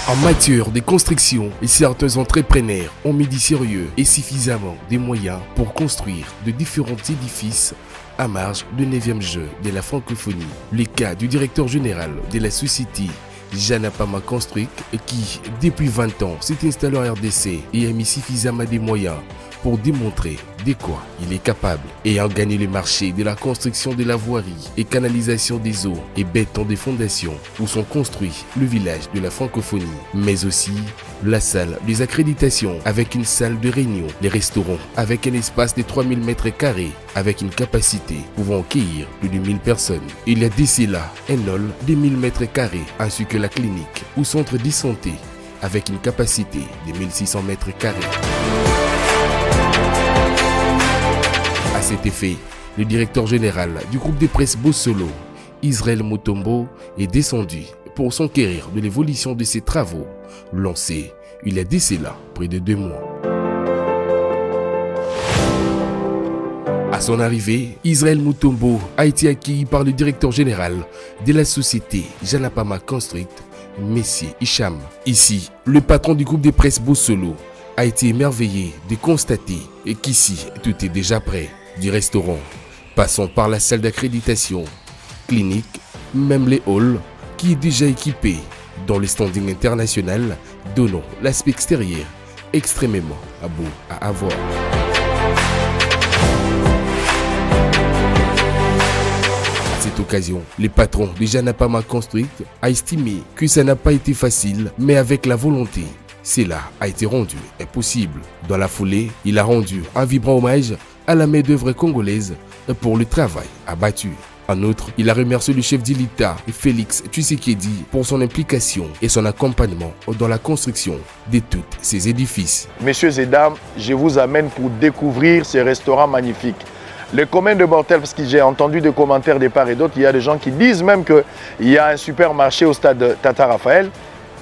En matière de construction, certains entrepreneurs ont mis du sérieux et suffisamment de moyens pour construire de différents édifices à marge du 9e jeu de la francophonie. Le cas du directeur général de la société Janapama Construct qui, depuis 20 ans, s'est installé en RDC et a mis suffisamment de moyens pour démontrer de quoi il est capable. Ayant gagné le marché de la construction de la voirie et canalisation des eaux et béton des fondations où sont construits le village de la francophonie, mais aussi la salle des accréditations avec une salle de réunion, les restaurants avec un espace de 3000 m² avec une capacité pouvant accueillir plus de 1000 personnes. Il y a d'ici là un hall de 1000 m² ainsi que la clinique ou centre de santé avec une capacité de 1600 m². À cet effet, le directeur général du groupe de presse Bossolo, Israël Mutombo, est descendu pour s'enquérir de l'évolution de ses travaux, lancés il y a d'ici là près de 2 mois. À son arrivée, Israël Mutombo a été accueilli par le directeur général de la société Janapama Construct, Messier Hicham. Ici, le patron du groupe de presse Bossolo a été émerveillé de constater qu'ici, tout est déjà prêt. Du restaurant, passant par la salle d'accréditation, clinique, même les halls, qui est déjà équipé dans le standing international, donnant l'aspect extérieur extrêmement beau à avoir. À cette occasion, le patron de Janapama Construct a estimé que ça n'a pas été facile, mais avec la volonté, cela a été rendu impossible. Dans la foulée, il a rendu un vibrant hommage à la main-d'œuvre congolaise pour le travail abattu. En outre, il a remercié le chef de l'État, Félix Tshisekedi, pour son implication et son accompagnement dans la construction de tous ces édifices. Messieurs et dames, je vous amène pour découvrir ces restaurants magnifiques. Le commun de mortels, parce que j'ai entendu des commentaires de part et d'autre, il y a des gens qui disent même qu'il y a un supermarché au stade Tata Raphaël.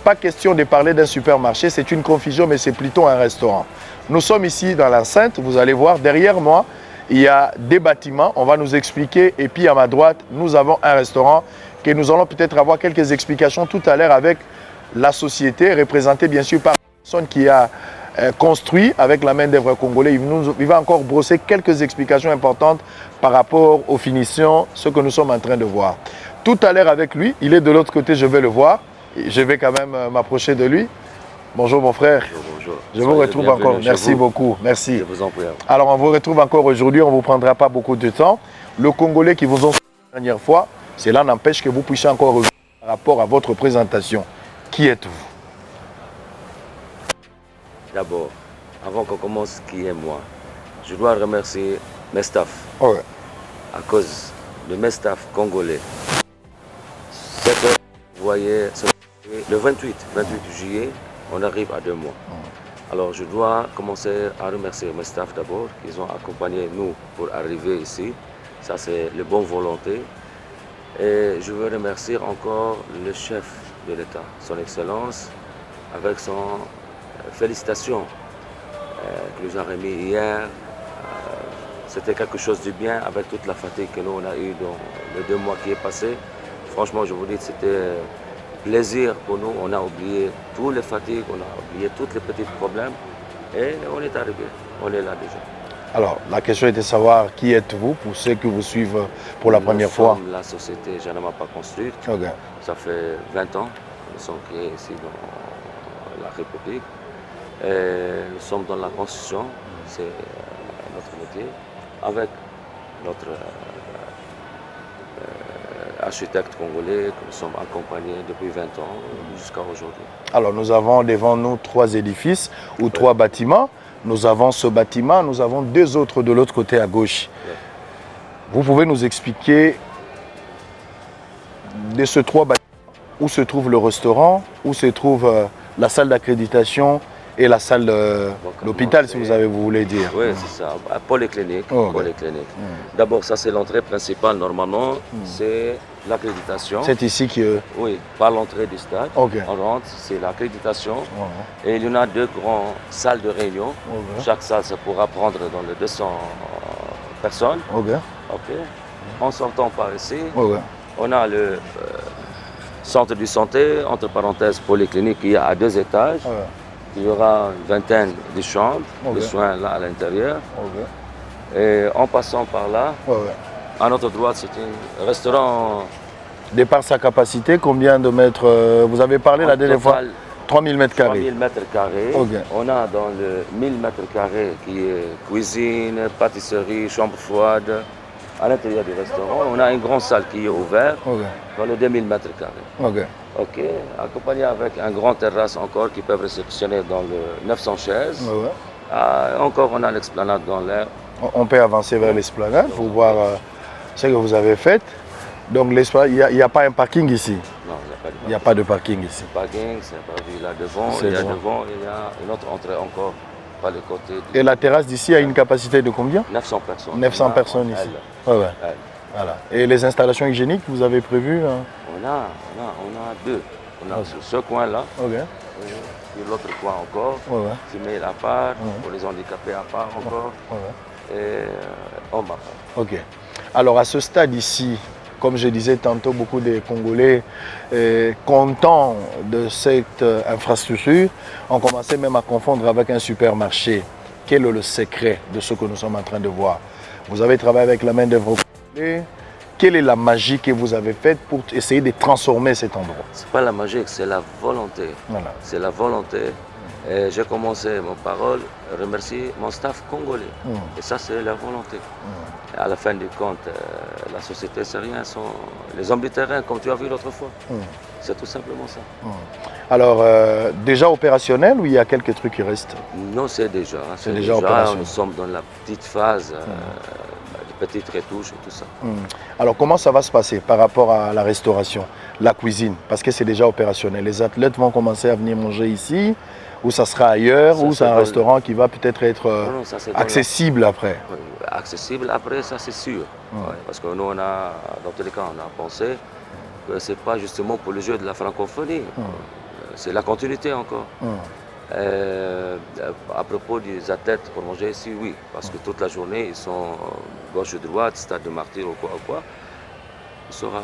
Pas question de parler d'un supermarché, c'est une confusion, mais c'est plutôt un restaurant. Nous sommes ici dans l'enceinte, vous allez voir, derrière moi, il y a des bâtiments, on va nous expliquer. Et puis à ma droite, nous avons un restaurant que nous allons peut-être avoir quelques explications tout à l'heure avec la société, représentée bien sûr par la personne qui a construit avec la main-d'œuvre congolaise. Il va encore brosser quelques explications importantes par rapport aux finitions, ce que nous sommes en train de voir. Tout à l'heure avec lui, il est de l'autre côté, je vais le voir. Je vais quand même m'approcher de lui. Bonjour mon frère. Bonjour. Je vous retrouve encore. Merci beaucoup. Merci. Je vous en prie. Alors on vous retrouve encore aujourd'hui. On ne vous prendra pas beaucoup de temps. Le Congolais qui vous ont fait la dernière fois, cela n'empêche que vous puissiez encore revenir par rapport à votre présentation. Qui êtes-vous? D'abord, avant qu'on commence, qui est moi? Je dois remercier mes staffs. Ouais. À cause de mes staffs congolais. Vous voyez, le 28 juillet, on arrive à 2 mois. Alors je dois commencer à remercier mes staffs d'abord, qui ont accompagné nous pour arriver ici. Ça c'est le bon volonté. Et je veux remercier encore le chef de l'État, son Excellence, avec son félicitations qu'il nous a remis hier. C'était quelque chose de bien avec toute la fatigue que nous on a eue dans les 2 mois qui est passé. Franchement, je vous dis, c'était plaisir pour nous. On a oublié tous les fatigues, on a oublié tous les petits problèmes et on est arrivé. On est là déjà. Alors, la question est de savoir qui êtes-vous pour ceux qui vous suivent pour la première fois. Nous sommes la société Janapama Construct. Okay. Ça fait 20 ans que nous sommes créés ici dans la République. Et nous sommes dans la construction, c'est notre métier, avec notre architecte congolais que nous sommes accompagnés depuis 20 ans jusqu'à aujourd'hui. Alors nous avons devant nous 3 édifices ou 3 bâtiments. Nous avons ce bâtiment, nous avons 2 autres de l'autre côté à gauche. Vous pouvez nous expliquer de ces 3 bâtiments où se trouve le restaurant, où se trouve la salle d'accréditation et la salle de l'hôpital, si vous voulez dire. Oui, c'est ça, polyclinique. Polyclinique. D'abord, ça c'est l'entrée principale, normalement, c'est l'accréditation. C'est ici que... Oui, par l'entrée du stade. On rentre, c'est l'accréditation. Et il y en a 2 grandes salles de réunion. Chaque salle, ça pourra prendre dans les 200 personnes. En sortant par ici, on a le Centre de santé, entre parenthèses, polyclinique, il y a à 2 étages. Ouais. Il y aura une vingtaine de chambres, Ok. de soins là à l'intérieur. Ok. Et en passant par là, Ouais, ouais. à notre droite, c'est un restaurant. De par sa capacité, combien de mètres vous avez parlé la dernière fois 3000 mètres carrés. 3000 mètres carrés. Ok. On a dans le 1000 mètres carrés qui est cuisine, pâtisserie, chambre froide. À l'intérieur du restaurant, on a une grande salle qui est ouverte Ok. dans le 2000 mètres carrés. Ok. Ok, accompagné avec un grand terrasse encore qui peuvent réceptionner dans le 900 chaises. Ouais, ouais. Encore, on a l'esplanade dans l'air. On peut avancer vers l'esplanade pour voir ce que vous avez fait. Donc l'esplanade, il n'y a pas un parking ici. Non, Il n'y a pas de parking ici. parking, c'est pas vu là devant. C'est Il y a bon. devant, il y a une autre entrée encore par le côté. Et la terrasse d'ici a une capacité de combien 900 personnes. 900 On a- personnes ici. elle, Ouais, ouais. elle. Voilà. Et les installations hygiéniques, vous avez prévu On a deux. On a sur ce coin-là, Ok. sur l'autre coin encore, Ouais, ouais. femelle à part, Ouais. pour les handicapés à part encore, Ouais, ouais. et homme à part. Ok. Alors à ce stade ici, comme je disais tantôt, beaucoup de Congolais contents de cette infrastructure ont commencé même à confondre avec un supermarché. Quel est le secret de ce que nous sommes en train de voir? Vous avez travaillé avec la main d'œuvre congolais. Quelle est la magie que vous avez faite pour essayer de transformer cet endroit? C'est pas la magie, c'est la volonté. Voilà. C'est la volonté. Et j'ai commencé mon parole à remercier mon staff congolais. Et ça, c'est la volonté. Et à la fin du compte, la société, c'est rien. Les hommes du terrain, comme tu as vu l'autre fois. C'est tout simplement ça. Alors, déjà opérationnel ou il y a quelques trucs qui restent? Non, c'est déjà. C'est déjà opérationnel. Nous sommes dans la petite phase, de petites retouches et tout ça. Alors, comment ça va se passer par rapport à la restauration, la cuisine? Parce que c'est déjà opérationnel. Les athlètes vont commencer à venir manger ici, ou ça sera ailleurs, Ça, ou c'est c'est un dans restaurant qui va peut-être être Non, ça, c'est dans accessible après. accessible après, ça c'est sûr. Ouais, parce que nous, on a, dans tous les cas, on a pensé que ce n'est pas justement pour le jeu de la francophonie. C'est la continuité encore. À propos des athlètes pour manger ici, oui, parce que toute la journée, ils sont gauche-droite, stade de martyr ou quoi. Il sera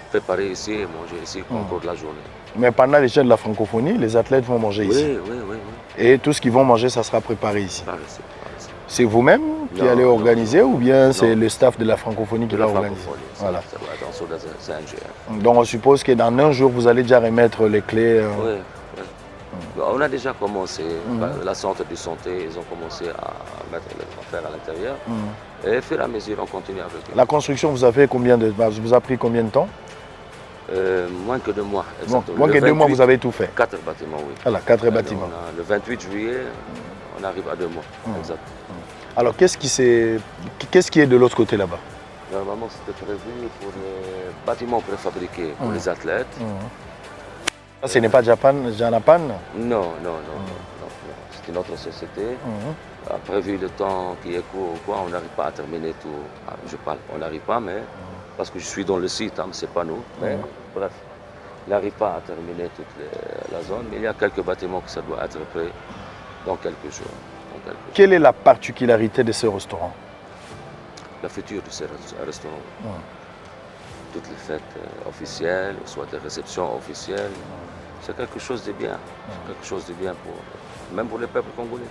préparé ici et manger ici au cours de la journée. Mais pendant les jeux de la francophonie, les athlètes vont manger ici. Oui. Et tout ce qu'ils vont manger, ça sera préparé ici. Par ici, par ici. C'est vous-même qui Non, allez non, organiser ou bien c'est non. le staff de la francophonie qui De va la organiser? francophonie, Voilà. ça doit être en dessous de CNGR. Donc on suppose que dans un jour, vous allez déjà remettre les clés. Oui. On a déjà commencé, la centre de santé, ils ont commencé à mettre les affaires à l'intérieur. Et au fur et à mesure, on continue avec eux. La construction, vous avez vous a pris combien de temps? Moins que 2 mois. Donc, Exactement. moins Le que 2 mois, 28, vous avez tout fait. 4 bâtiments, oui. Voilà, 4 Alors, bâtiments. le 28 juillet, on arrive à 2 mois. Exact. Alors, qu'est-ce qui est de l'autre côté là-bas? Normalement, c'était prévu pour les bâtiments préfabriqués pour les athlètes. Ça, ce n'est pas Janapan? Non. C'est une autre société. A prévu le temps qui est court ou quoi, on n'arrive pas à terminer tout. On n'arrive pas, mais parce que je suis dans le site, mais ce n'est pas nous. Mais bref, il n'arrive pas à terminer toute la zone. Mais il y a quelques bâtiments que ça doit être prêt dans quelques jours. Quelle est la particularité de ce restaurant? La future de ce restaurant. Toutes les fêtes officielles, soit des réceptions officielles, c'est quelque chose de bien. C'est quelque chose de bien même pour le peuple congolais.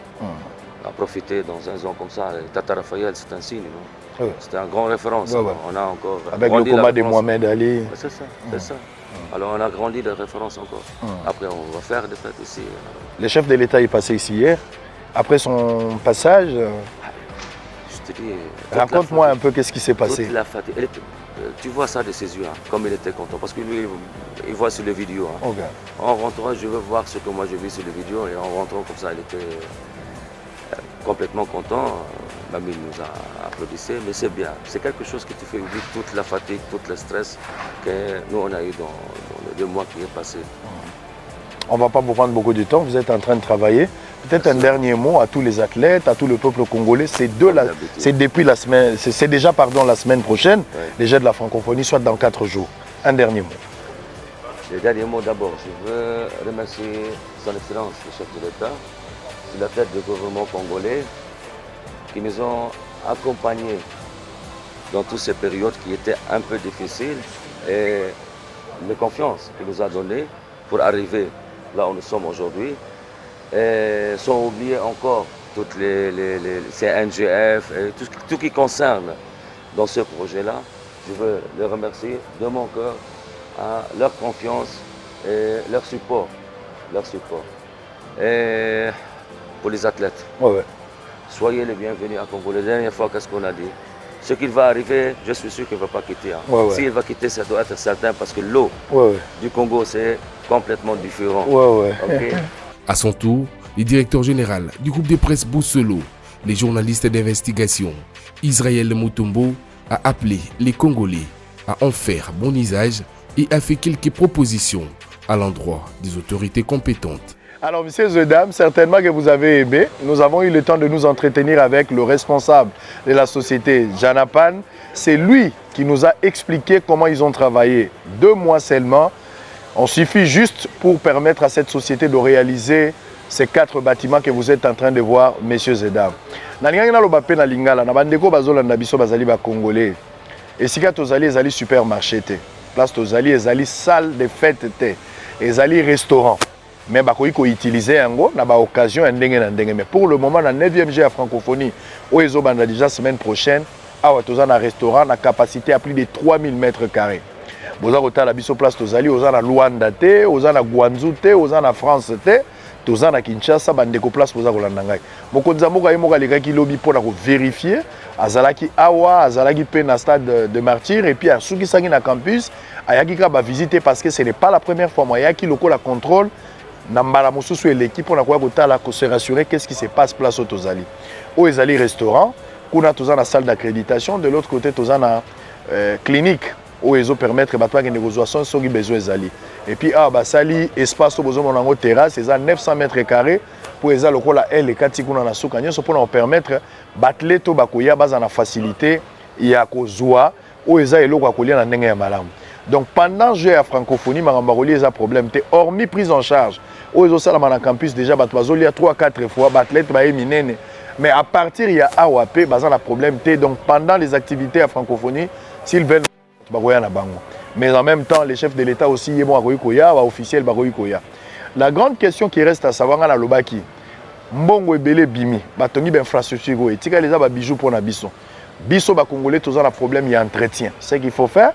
À profiter dans un zone comme ça, Tata Raphaël, c'est un signe, non? Oui. C'est un grand référence. Ouais. On a encore Avec le grandi la combat de référence. Mohamed Ali. C'est ça. Alors on a grandi de référence encore. Après, on va faire des fêtes ici. Le chef de l'État est passé ici hier. Après son passage, Je te dis, raconte-moi un peu qu'est-ce qui s'est passé. toute la fatigue. Tu vois ça de ses yeux, comme il était content. Parce que lui, il voit sur les vidéos. Ok. En rentrant, je veux voir ce que moi j'ai vu sur les vidéos. Et en rentrant comme ça, il était complètement content. Même il nous a applaudissé. Mais c'est bien. C'est quelque chose que tu fais oublier toute la fatigue, tout le stress que nous on a eu dans les 2 mois qui est passé. On ne va pas vous prendre beaucoup de temps, vous êtes en train de travailler. Peut-être un dernier mot à tous les athlètes, à tout le peuple congolais. C'est depuis la semaine, c'est déjà la semaine prochaine, les Jeux de la francophonie, soit dans 4 jours. Un dernier mot. Le dernier mot d'abord, je veux remercier son Excellence, le chef de l'État, sur la tête du gouvernement congolais, qui nous ont accompagnés dans toutes ces périodes qui étaient un peu difficiles. Et de confiance qu'il nous a donné pour arriver là où nous sommes aujourd'hui. Et sans oublier encore toutes les CNGF et tout qui concerne dans ce projet-là. Je veux les remercier de mon cœur à leur confiance et leur support. Et pour les athlètes, soyez les bienvenus à Congo. La dernière fois, qu'est-ce qu'on a dit? Ce qu'il va arriver, je suis sûr qu'il ne va pas quitter. S'il va quitter, ça doit être certain parce que l'eau du Congo, c'est complètement différent. Okay? À son tour, le directeur général du groupe de presse Boussolo, les journalistes d'investigation, Israël Mutombo, a appelé les Congolais à en faire bon usage et a fait quelques propositions à l'endroit des autorités compétentes. Alors, messieurs et dames, certainement que vous avez aimé. Nous avons eu le temps de nous entretenir avec le responsable de la société, Janapan. C'est lui qui nous a expliqué comment ils ont travaillé 2 mois seulement. On suffit juste pour permettre à cette société de réaliser ces 4 bâtiments que vous êtes en train de voir, messieurs et dames. Congolais. Et si tozali ezali supermarché te, place tozali ezali salle de fête te, ezali restaurant. Mais bakoki ko utiliser yango na ba occasion ndenge na ndenge. Mais pour le moment na 9e G à francophonie, o ezobanda déjà semaine prochaine, awa tozana un restaurant na capacité à plus de 3000 mètres carrés. Boza kotala biso place tozali ozana Luanda te, ozana Guangzhou te, ozana France te. Tozana Kinshasa bandeko place boza kolanda ngai. Mokonzi moko ayi moka lekaki lobi pona ko vérifier azalaki awa azalaki pe na stade de Martyr et puis asuki sangi na campus ayaki ka ba visiter parce que ce n'est pas la première fois moi ayaki lokola contrôle na mbala mosusu l'équipe pona ko kotala ko se rassurer qu'est-ce qui se passe place au tozali. O ezali restaurant, kuna tozana salle d'accréditation, de l'autre côté tozana clinique où ils ont permettre battre une négociation sur les besoins zali. Et puis basali espace au besoin mon terrasse c'est à 900 mètres carrés pour les lokola L et katikuna na sukanya so pour permettre batleto bakoya baza na facilité ya kozwa où ils eloko akolia na ndenge ya malamu. Donc pendant jeu à francophonie marambakoli eza problème té hormis prise en charge où ils ont ça na campus déjà battu bazolia 3-4 fois batlet ba minene. Mais à partir il y a AWP baza na problème té donc pendant les activités à francophonie s'ils veulent mais en même temps, les chefs de l'État aussi, officiels. La grande question qui reste à savoir, c'est Lobaki. Mbongo ebele bimi, batongi d'infrastructure, et tika les a bijoux pour na biso. Biso ba Congolais, tous un problème, il y a entretien. C'est ce qu'il faut faire.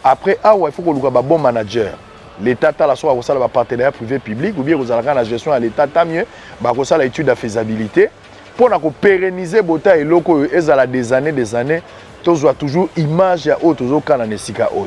Après, il faut qu'on ait un bon manager. L'État a la soit un partenariat privé-public, ou bien vous avez la gestion à l'État, tant mieux, vous avez l'étude de faisabilité. Pour pérenniser Bota et Loko, des années. Tozwa toujours image ya o tozo kana nesika o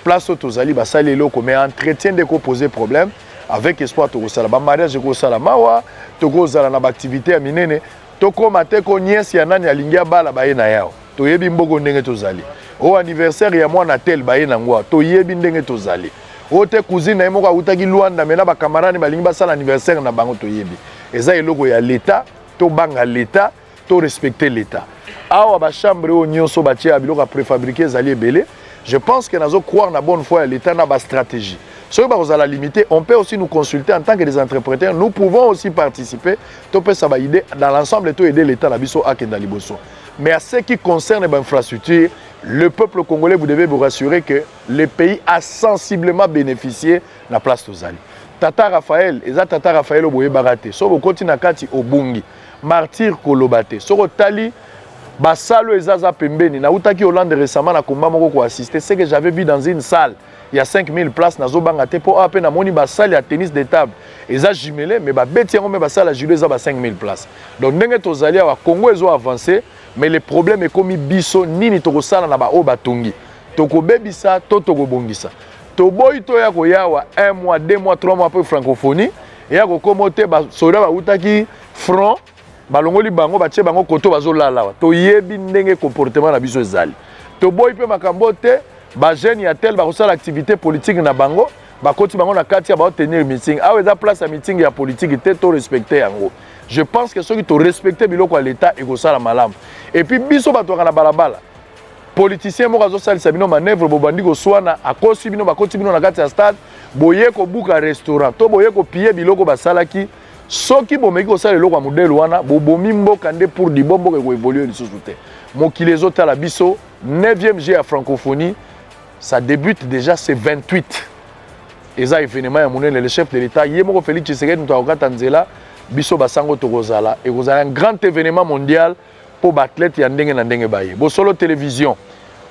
place tozali ba sali loko mais entretien de ko poser problème avec espoir to sala ba mariage ko sala mawa to ko sala na activité ya minene to ko mate ko nyesi ya nani alingia bala ba yena yao to yebi mbogo ndenge tozali o anniversaire ya mwana tel ba yena ngwa to yebi ndenge tozali o te cousine na moko utaki Luanda mena ba camarade ba lingi ba sala anniversaire na bango to yebi eza eloko ya l'état to banga l'état to respecter l'état. Awa ba chambre o nyonso ba tia biloko préfabriqué zali ebele. Je pense que nazo croire na bonne foi l'état na ba stratégie. Ce que vous allez limiter, on peut aussi nous consulter en tant que des interpréteurs. Nous pouvons aussi participer. To peut ça ba idée dans l'ensemble to aider l'état na biso akenda liboso. Mais à ce qui concerne l'infrastructure, le peuple congolais vous devez vous rassurer que le pays a sensiblement bénéficié de la place tozali. Tata Raphaël, eza Tata Raphaël oboye barate. So bo kontina kati obungi. Martyr kolobate. Soko tali basalo ezaza pembeni na utaki Hollande récemment na combat moko ko assister c'est que j'avais vu dans une salle il y a 5000 places nazo banga te po ape na moni basali ya tennis de table eza jumelé mais ba beti yango me basala judo eza ba 5000 places. Donc ndenge tozali wa Congo ezo avancer mais le problème est comme biso nini to kosala na ba o batongi. Toko bebisa to toko bongisa. To boy to ya ko yawa 1 mois 2 mois 3 mois pour francophonie ya ko komote ba soda ba utaki front balongoli bango batie bango koto bazolala wa to yebi ndenge comportement na biso ezali to boy pe makambo te ba jeune ya tel ba kosala activité politique na bango ba koti bango na kati ya ba tenir meeting awe za place ya meeting ya politique te to respecter yango. Je pense que ceux qui to respecter biloko à l'état et kosala malam et puis biso ba to kana balabala politicien mo kazo salisa bino manœuvre bobandi ko swana akosi bino ba koti bino na kati ya stade boye ko buka restaurant to boye ko piller biloko basalaki. Soki bomeki kosala eloko ya modèle wana bobomi mboka nde pour di bombo ko évoluer lisusu te. Mokili ezotala biso 9e G à francophonie ça débute déjà c'est 28 eza événement ya monene le chef de l'état ye moko Félix Tshisekedi mutu akokata nzela biso basango tokozala ekozala un grand événement mondial pour l'athlète ya ndenge na ndenge baye Bosolo Télévision.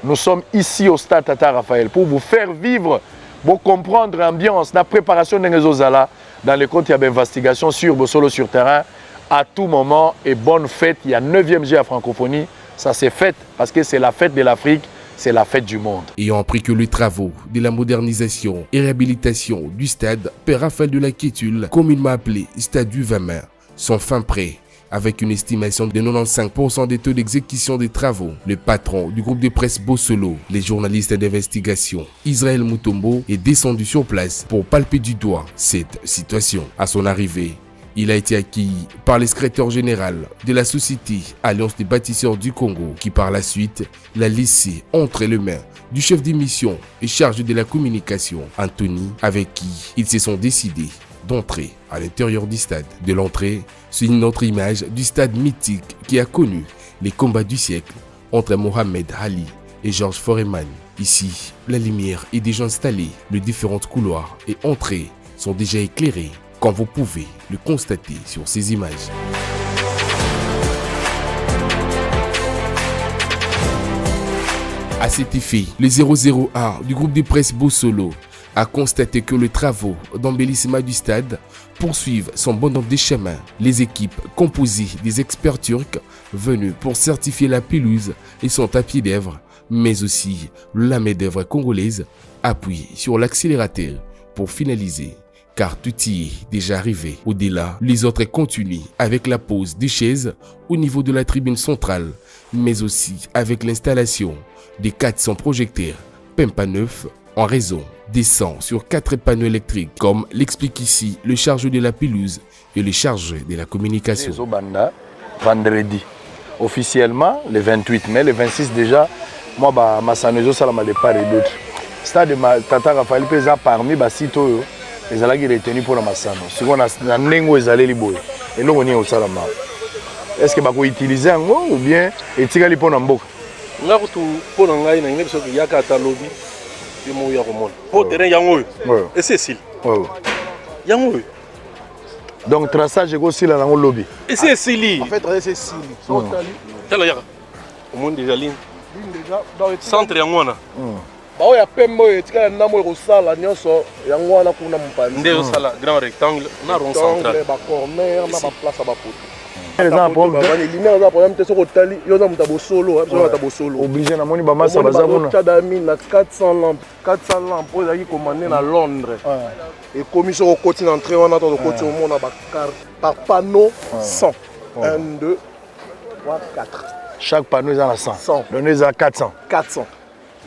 Nous sommes ici au stade Tata Raphaël pour vous faire vivre, pour comprendre l'ambiance, la préparation de Zozala dans les comptes, il y a d'investigation sur Bosolo sur terrain à tout moment et bonne fête. Il y a 9e G à francophonie. Ça c'est fête parce que c'est la fête de l'Afrique, c'est la fête du monde. Ayant appris que les travaux de la modernisation et réhabilitation du stade Père Raphaël de la Kétule, communément appelé Stade du 20 mai, sont fin prêts. Avec une estimation de 95% des taux d'exécution des travaux, le patron du groupe de presse Bosolo, les journalistes d'investigation, Israël Mutombo, est descendu sur place pour palper du doigt cette situation. À son arrivée, il a été accueilli par le secrétaire général de la société Alliance des bâtisseurs du Congo, qui par la suite l'a laissé entre les mains du chef d'émission et chargé de la communication, Anthony, avec qui ils se sont décidés d'entrer à l'intérieur du stade. De l'entrée, c'est une autre image du stade mythique qui a connu les combats du siècle entre Mohamed Ali et Georges Foreman. Ici, la lumière est déjà installée, les différents couloirs et entrées sont déjà éclairés, comme vous pouvez le constater sur ces images. À cet effet, le 001 du groupe de presse Bosolo a constaté que les travaux d'embellissement du stade poursuivent son bon nombre de chemins. Les équipes composées des experts turcs venus pour certifier la pelouse et son tapis d'œuvre, mais aussi la main-d'œuvre congolaise appuie sur l'accélérateur pour finaliser, car tout y est déjà arrivé. Au-delà, les autres continuent avec la pose des chaises au niveau de la tribune centrale, mais aussi avec l'installation des 400 projecteurs Pempa 9 en raison des 100 sur 4 panneaux électriques, comme l'explique ici le chargé de la pelouse et le chargé de la communication. Vendredi, officiellement le 28 mai, le 26 déjà, moi, ma sanozo salama de part et d'autre. Stade de Tata Raphaël pesa parmi les sites les allagi retenus pour la massano. Si on a un nengo les allés liboy, et là on est au salama. Est-ce que vous utilisez un mot ou bien et tiga li pour n'amboka? Nga kutu pour n'engager n'engager parce que yaka talobi. Pour terrain yango et c'est s'il yango donc traçage est aussi là dans le lobby et c'est s'il en fait c'est s'il tala yaka au monde déjà ligne dans le centre yango na ba oya pembo etika na mo ko sala nyonso yango wana kuna mpandi nde sala grand rectangle na rond central ba corner na ba place ba poto lumière za problème te soko tali yo za muta Bosolo muta Bosolo obligé na moni ba massa bazabona tadami na 400 lampes pour aller commander na Londres et commission au côté d'entrée on attend au côté au monde par panneau 100 1 2 3 4 chaque panneau est à 100 donné à 400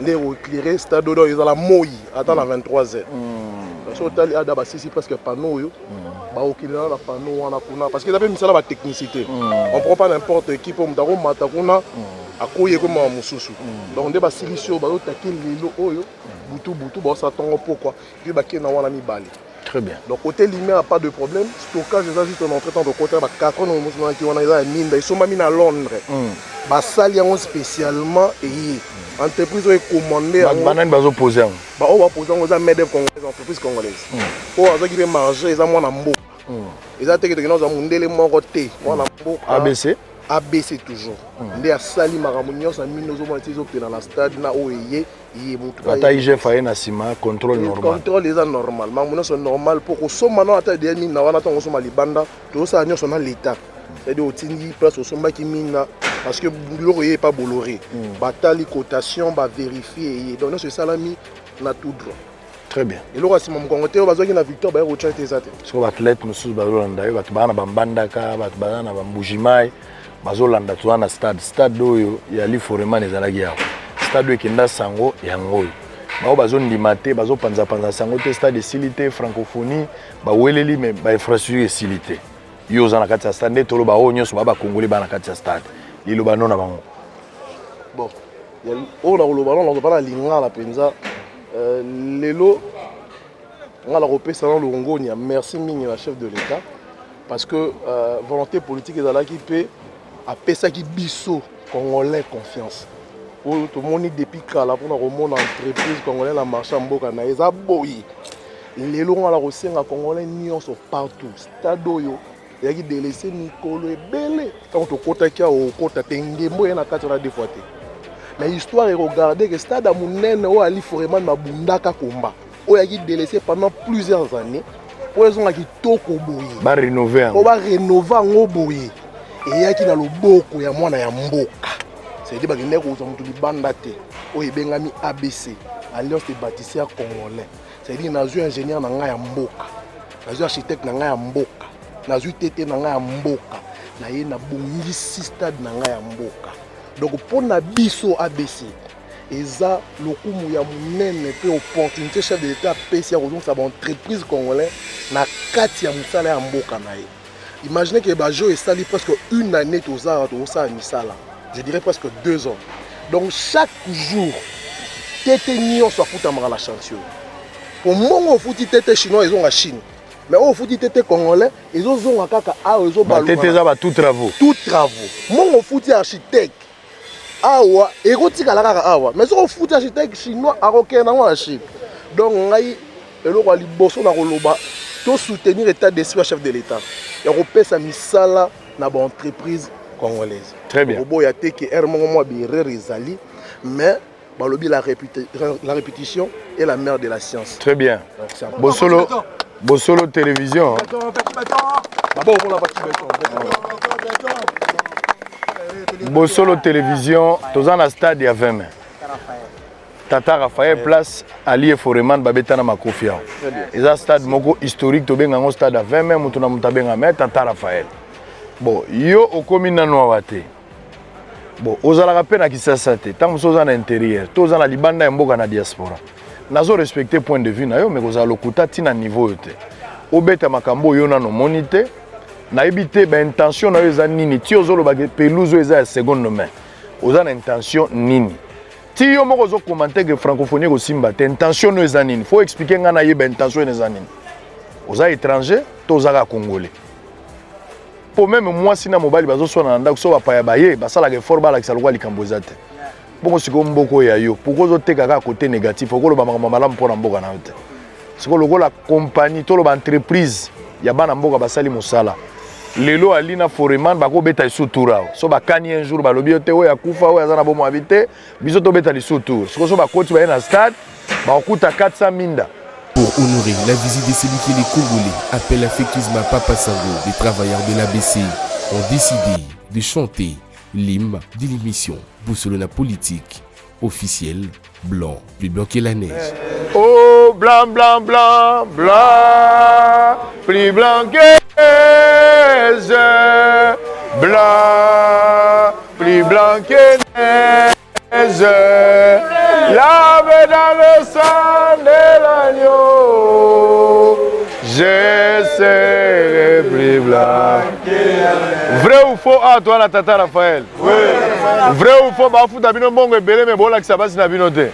les éclairés stade d'eau ils à la moi attend la 23h parce que tali ada ba sisi presque panneau yo ba okilina la panneau wana kuna parce que ça peut misala ba technicité on prend pas n'importe qui pour mutako mata kuna akoye ko ma mususu donc nde ba silisio ba otaki lelo oyo butu ba sa tongo pourquoi puis ba kena wana mibali très bien donc côté lumière pas de problème stockage ça juste en entretien de côté ba carton no musuna ki wana eza minda ils sont mis à Londres ba sali yango spécialement et entreprise est commandée à banane bazo poser ba on va poser on za main-d'œuvre congolaise entreprise congolaise pour ça qui veut manger ça moi na mbo ils a teke que nous avons ndele moko te moi na mbo ABC toujours ndé a sali makambo nyonso mino zo mona tizo pe na stade na oyé yé mutu ata IGF fa na sima contrôle normal makambo nyonso normal pour ko soma na ata de mina wana tongo soma libanda to ça nyonso na l'état c'est-à-dire otindi place au somba ki mina parce que biloko yé pas Bolloré batali cotation ba vérifier donc c'est salami na tout droit très bien et loko sima mkongote bazaki na victoire ba rocha tezate so athlète mususu bazolanda yo batu bana bambandaka batu bana na bambujimai bazolanda tu na stade oyo ya li foreman ezalaki yawo stade oyo ekenda sango yango oyo bao bazondima te bazopanza sango te stade esili te francophonie baweleli me bainfrastructure esili te yo oza na kati ya stade nde toloba oyo nyonso bakongoli bana kati ya stade liloba no na bango bon oyo nakoloba no nazopa na lingala mpenza lelo nga nakopesa na longoni ya merci mingi na chef de l'état parce que volonté politique ezalaki mpe apesaki biso congolais confiance oyo tomoni depuis kala mpona komona entreprise congolais na marché ya mboka na eza boyi Les longs à la Rosenga Congolais nyonso partout. Stade oyo yaki délaissé Nicolo et Belé. Quand on kota kia au kota tengembo yana kati na deux fois te. Mais histoire est regardée que stade à Mounene ou Ali Foreman Mabundaka Komba. O yaki délaissé pendant plusieurs années. Pour les gens qui toko boye. Ba rénover. On va rénover en boye. Et yaki na loboko ya mwana ya mboka. C'est-à-dire que les gens qui ont été bandés, ils ont ABC, Alliance des bâtisseurs congolais. C'est-à-dire que les ingénieurs sont Mboka, les architectes sont Mboka, les TT sont Mboka, les stades sont Mboka. Donc pour la biso ABC, et ça, le coup où il y a une opportunité, chef de l'État PC, c'est une entreprise congolaise, na kati ya musala ya Mboka. Imaginez que Bajo est sali presque une année aux arts, je dirais presque 2 ans. Donc chaque jour, Tété Nyon soit foutu à la chanson. Pour moi, on fout Tété chinois, ils ont la Chine. Mais on fout Tété congolais, ils ont un kaka à ils ont balou. Tété ça va tout travaux. Tout travaux. Moi on fout architecte. Awa, érotique à la kaka awa. Mais on fout architecte chinois à Roquet dans la Chine. Donc on a eu le roi Liboso na Roloba. Tout soutenir l'état d'esprit chef de l'État. Et on peut sa misala na ba entreprise congolaise. Très bien. Mais la répétition est la mère de la science. Très bien. Bossolo Télévision. Bossolo Télévision, tous en a stade à 20 mai. Tata Raphaël place Ali Foreman Babetana Makofia. Et ça stade moko historique to benga un stade à 20 mai mutuna mutabenga mais Tata Raphaël. Bon, yo okomi nanu awate. Bon, ozala rappel na Kisasa te. Tant que à l'intérieur, tous en Libanda et mboka na diaspora. Nazo respecter point de vue na yo mais ozala lokuta tina niveau yote. Obeta makambo yo nano monité. Na ebité ba intention na yo za nini. Ti ozolo ba pelouse eza ya seconde main. Ozala intention nini. Ti yo moko zo commenter que francophonie ko simba te intention no eza nini. Faut expliquer ngana ye ba intention eza nini. Oza étranger, tozaka congolais. Pour même moi si na mobile bazo so na ndako so ba pa ya baye basala ke forba la kisalwa likambozate. Boko siko mboko ya yo. Pourquoi zo teka ka côté négatif, okolo ba malamu pour na mboka na yote. Siko lokola compagnie to lo ba entreprise ya bana mboka basali musala. Lelo alina Foreman bako beta isutura. So ba kani un jour ba lobi yote o ya kufa o ya zana bomo habité, biso to beta lisutura. Siko so ba koti ba na stade, ba okuta 400 minda. Pour honorer la visite de celui qui les Congolais appelle affectueusement Papa Sango, les travailleurs de l'ABC ont décidé de chanter l'hymne de l'émission Boussolona politique officielle, blanc, plus blanc que la neige. Oh, blanc, blanc, blanc, blanc, plus blanc que neige, blanc, plus blanc que neige. Lave dans le sang de l'agneau, je serai plus blanc. Vrai ou faux, ah, toi, la tata Raphaël? Oui. Vrai ou faux, bah, fou d'abino bongo et belé, mais bon, là, que ça passe, n'a binoté.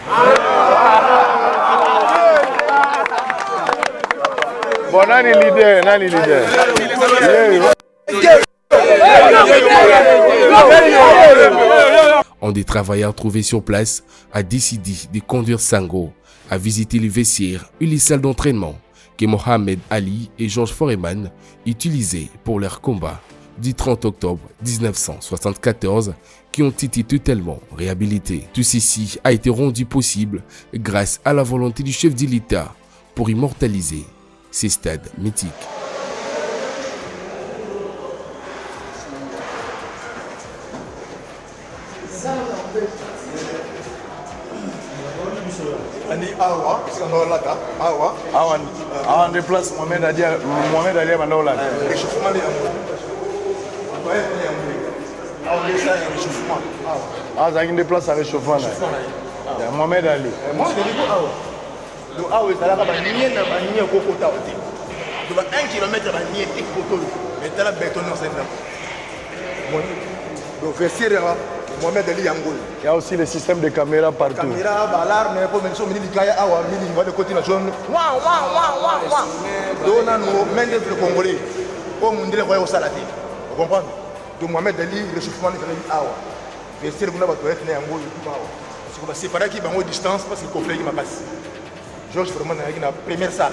Bon, nani leader, nani leader. Un des travailleurs trouvés sur place a décidé de conduire Sango à visiter les vestiaires et les salles d'entraînement que Mohamed Ali et Georges Foreman utilisaient pour leur combat du 30 octobre 1974 qui ont été totalement réhabilités. Tout ceci a été rendu possible grâce à la volonté du chef de l'État pour immortaliser ces stades mythiques. On déplace Mohamed Ali Mandola. Ah, ça déplace à réchauffement. Mohamed Ali. Le haut est à la bannière, la cocota. De 1 km à nier et coteau. Et t'as la béton dans cette nappe. Donc, vestiaire, Mohamed Ali Yangoul. Il y a aussi le système de caméras partout. Caméra, alarme, pour mention, mini Kaya, awa, mini, va de côté de la zone. Donc, nous, même le Congolais, comme on dirait, au Salati. Vous comprenez? Donc, Mohamed Ali, le réchauffement de awa. Vestiaire, vous n'avez pas de Yangoul. C'est pas séparer qui va en distance parce que le conflit qui m'a passé. Georges Foreman a la première salle.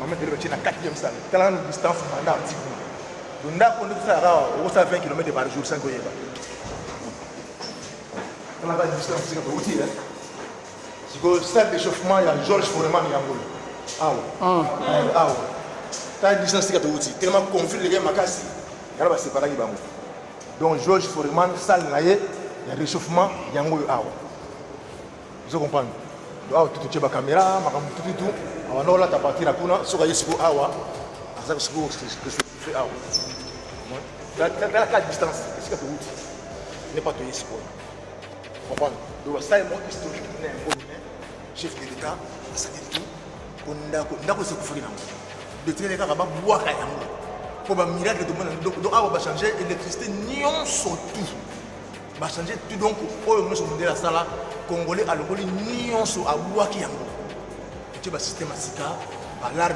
maman de la 4e salle. Telle une distance mandat petit coup. Donc là, on est à 20 km par jour, 5 km. On a une distance, c'est un outil. C'est que salle d'échauffement, il y a Georges Foreman et Yangoul. Ah ouais. T'as une distance, c'est un outil. Tellement conflit, les gars, Makassi. Il y a séparé les bambous. Donc Georges Foreman, salle, il y a réchauffement, Yangoul. Ah ouais. Vous comprenez? Donc, tout est la caméra, tout. Alors là, tu as parti la pouna, sur la sport awa, à ça que je fais awa. Dans la distance, c'est ce que tu dis. N'est pas ton sport. Vous comprenez? Donc, ça est mon historique, chef de l'État, ça dit tout. On a ce qu'il faut. Le train de l'État va boire à Yango. Pour un miracle de monde, donc, awa va changer, l'électricité, nion surtout. Va changer tout, donc, pour le monde de la salle, Congolais, à l'Ongolais, nion sur à boire à Yango. Tu as un système à l'arme,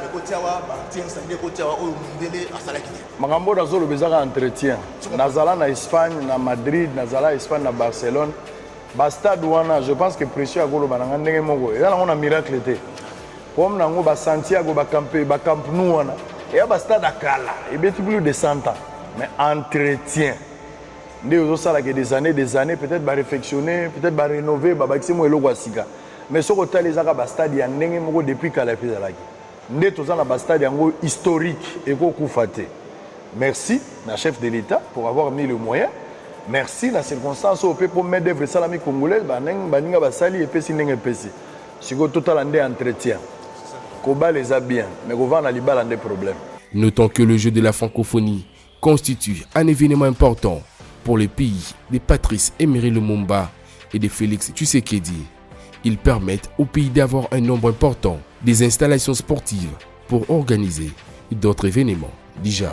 Makambo d'azolo bezaka entretien. Nazala na Espagne, na Madrid, Nazala Espagne, na Barcelone. Bastade wana, je pense que précieux à golo bananga ndenge moko. Et là on a miracle té. Comme nango ba Santiago ba Camp Nou wana. Et ya bastade akala, et bien plus de 100 ans. Mais entretien. Ndé ozo sala que des années, peut-être ba réfectionner, peut-être ba rénover, ba bakisimo eloko asika. Mais ce que tu as les stade ya ndenge moko depuis kala pezalaki ndé toza na stade yango historique et ko kufate. Merci na chef de l'État pour avoir mis le moyen. Merci la circonstance au peu pour mettre d'œuvre salami congolais baninga basali et pesi ndenge pesi. Siko total andé entretien. Koba les a bien mais ko vana libala ndé problème. Notons que le jeu de la francophonie constitue un événement important pour les pays de Patrice Emery Lumumba et de Félix Tshisekedi. Ils permettent au pays d'avoir un nombre important des installations sportives pour organiser d'autres événements. Déjà.